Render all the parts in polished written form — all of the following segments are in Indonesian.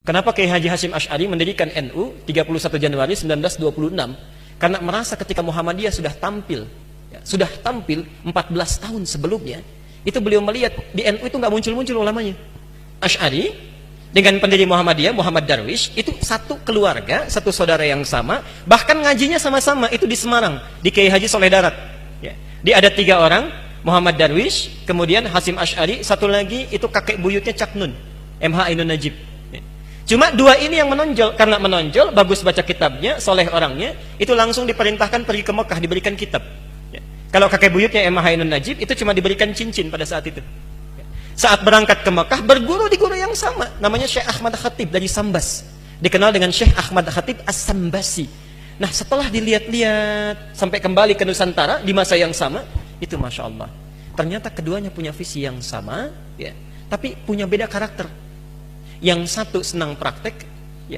Kenapa Kiai Haji Hasyim Asy'ari mendirikan NU 31 Januari 1926? Karena merasa ketika Muhammadiyah sudah tampil 14 tahun sebelumnya, itu beliau melihat di NU itu nggak muncul-muncul ulamanya. Asy'ari dengan pendiri Muhammadiyah, Muhammad Darwish, itu satu keluarga, satu saudara yang sama, bahkan ngajinya sama-sama, itu di Semarang, di Kiai Haji Soleh Darat. Dia ada 3 orang, Muhammad Darwish, kemudian Hasyim Asy'ari, satu lagi itu kakek buyutnya Cak Nun, MH Ainun Najib. Cuma 2 ini yang menonjol, karena menonjol, bagus baca kitabnya, soleh orangnya, itu langsung diperintahkan pergi ke Mekah, diberikan kitab. Kalau kakek buyutnya MH Ainun Najib, itu cuma diberikan cincin pada saat itu. Saat berangkat ke Mekah, berguru di guru yang sama, namanya Syekh Ahmad Khatib dari Sambas, dikenal dengan Syekh Ahmad Khatib As-Sambasi. Nah, setelah dilihat-lihat sampai kembali ke Nusantara di masa yang sama, itu Masya Allah, ternyata keduanya punya visi yang sama, tapi punya beda karakter. Yang satu senang praktek,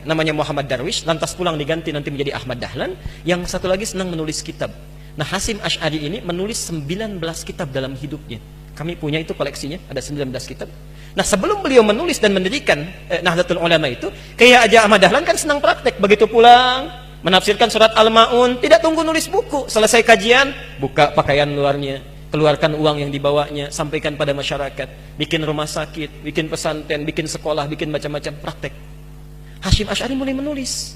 namanya Muhammad Darwish, lantas pulang diganti nanti menjadi Ahmad Dahlan. Yang satu lagi senang menulis kitab. Nah, Hasyim Asy'ari ini menulis 19 kitab dalam hidupnya. Kami punya itu koleksinya, ada 19 kitab. Nah, sebelum beliau menulis dan mendirikan Nahdlatul Ulama itu, Kiai Haji Ahmad Dahlan kan senang praktek. Begitu pulang, menafsirkan surat Al-Ma'un, tidak tunggu nulis buku. Selesai kajian, buka pakaian luarnya, keluarkan uang yang dibawanya, sampaikan pada masyarakat, bikin rumah sakit, bikin pesantren, bikin sekolah, bikin macam-macam praktek. Hasyim Asy'ari mulai menulis.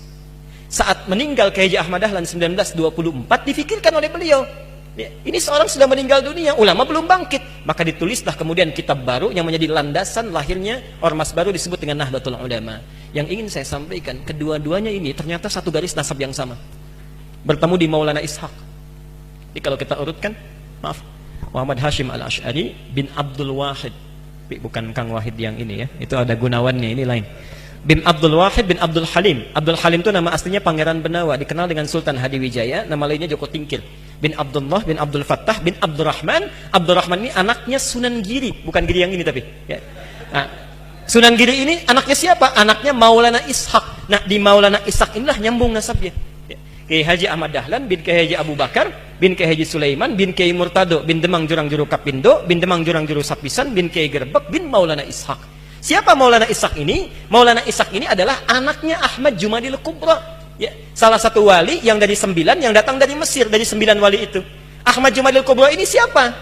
Saat meninggal Kiai Haji Ahmad Dahlan 1924, difikirkan oleh beliau, ini seorang sudah meninggal dunia, ulama belum bangkit, maka ditulislah kemudian kitab baru yang menjadi landasan lahirnya ormas baru disebut dengan Nahdlatul Ulama. Yang ingin saya sampaikan, kedua-duanya ini ternyata satu garis nasab yang sama, bertemu di Maulana Ishaq. Jadi kalau kita urutkan, maaf, Muhammad Hasyim Al-Asy'ari bin Abdul Wahid, bukan Kang Wahid yang ini ya, itu ada Gunawannya, ini lain. Bin Abdul Wahid bin Abdul Halim. Abdul Halim itu nama aslinya Pangeran Benawa, dikenal dengan Sultan Hadiwijaya, nama lainnya Joko Tingkir. Bin Abdullah bin Abdul Fattah bin Abdurrahman. Abdurrahman ini anaknya Sunan Giri, bukan Giri yang ini tapi. Nah, Sunan Giri ini anaknya siapa? Anaknya Maulana Ishaq. Nah, di Maulana Ishaq inilah nyambung nasabnya. Kiai Haji Ahmad Dahlan bin Kiai Haji Abu Bakar bin Kiai Haji Sulaiman bin Kiai Murtado bin Demang Jurang Juru Kapindo bin Demang Jurang Juru Sapisan bin Kiai Gerbek bin Maulana Ishaq. Siapa Maulana Ishaq ini? Maulana Ishaq ini adalah anaknya Ahmad Jumadil Kubra, salah satu wali yang dari 9 yang datang dari Mesir, dari 9 wali itu. Ahmad Jumadil Kubra ini siapa?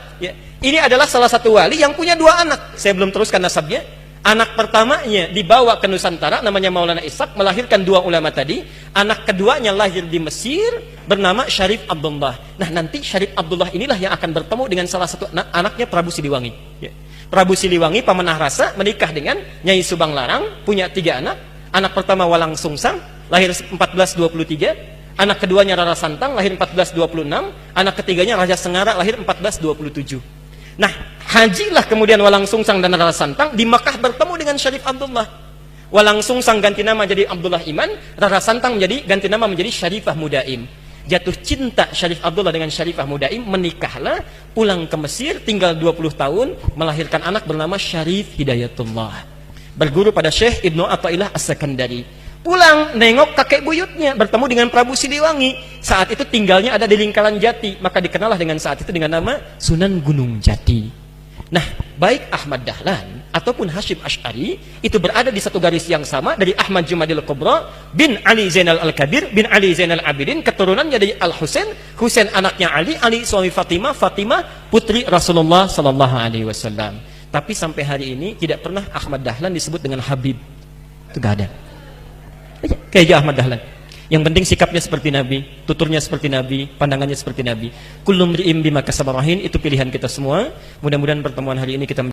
Ini adalah salah satu wali yang punya 2 anak. Saya belum teruskan nasabnya. Anak pertamanya dibawa ke Nusantara, namanya Maulana Ishaq, melahirkan 2 ulama tadi. Anak keduanya lahir di Mesir, bernama Syarif Abdullah. Nah, nanti Syarif Abdullah inilah yang akan bertemu dengan salah satu anaknya Prabu Siliwangi. Prabu Siliwangi pemenah rasa menikah dengan Nyai Subang Larang, punya 3 anak. Anak pertama Walang Sungsang, lahir 1423. Anak keduanya Rara Santang, lahir 1426. Anak ketiganya Raja Sengara, lahir 1427. Nah, hajilah kemudian Walang Sungsang dan Rara Santang di Makkah bertemu dengan Syarif Abdullah. Walang Sungsang ganti nama jadi Abdullah Iman, Rara Santang ganti nama menjadi Syarifah Mudaim. Jatuh cinta Syarif Abdullah dengan Syarifah Mudaim, menikahlah, pulang ke Mesir, tinggal 20 tahun, melahirkan anak bernama Syarif Hidayatullah. Berguru pada Syekh Ibnu Athaillah As-Sakandari. Pulang, nengok kakek buyutnya, bertemu dengan Prabu Siliwangi. Saat itu tinggalnya ada di Lingkaran Jati, maka dikenallah dengan saat itu dengan nama Sunan Gunung Jati. Nah, baik Ahmad Dahlan ataupun Hasyim Asy'ari itu berada di satu garis yang sama, dari Ahmad Jumadil Kubra bin Ali Zainal Al-Kabir bin Ali Zainal Abidin, keturunannya dari Al-Husain, Husain anaknya Ali, Ali suami Fatimah, Fatimah putri Rasulullah sallallahu alaihi wasallam. Tapi sampai hari ini tidak pernah Ahmad Dahlan disebut dengan Habib. Itu gak ada. Kayak Ahmad Dahlan. Yang penting sikapnya seperti Nabi, tuturnya seperti Nabi, pandangannya seperti Nabi. Kullum ri'im bima kasaba rahin, itu pilihan kita semua. Mudah-mudahan pertemuan hari ini kita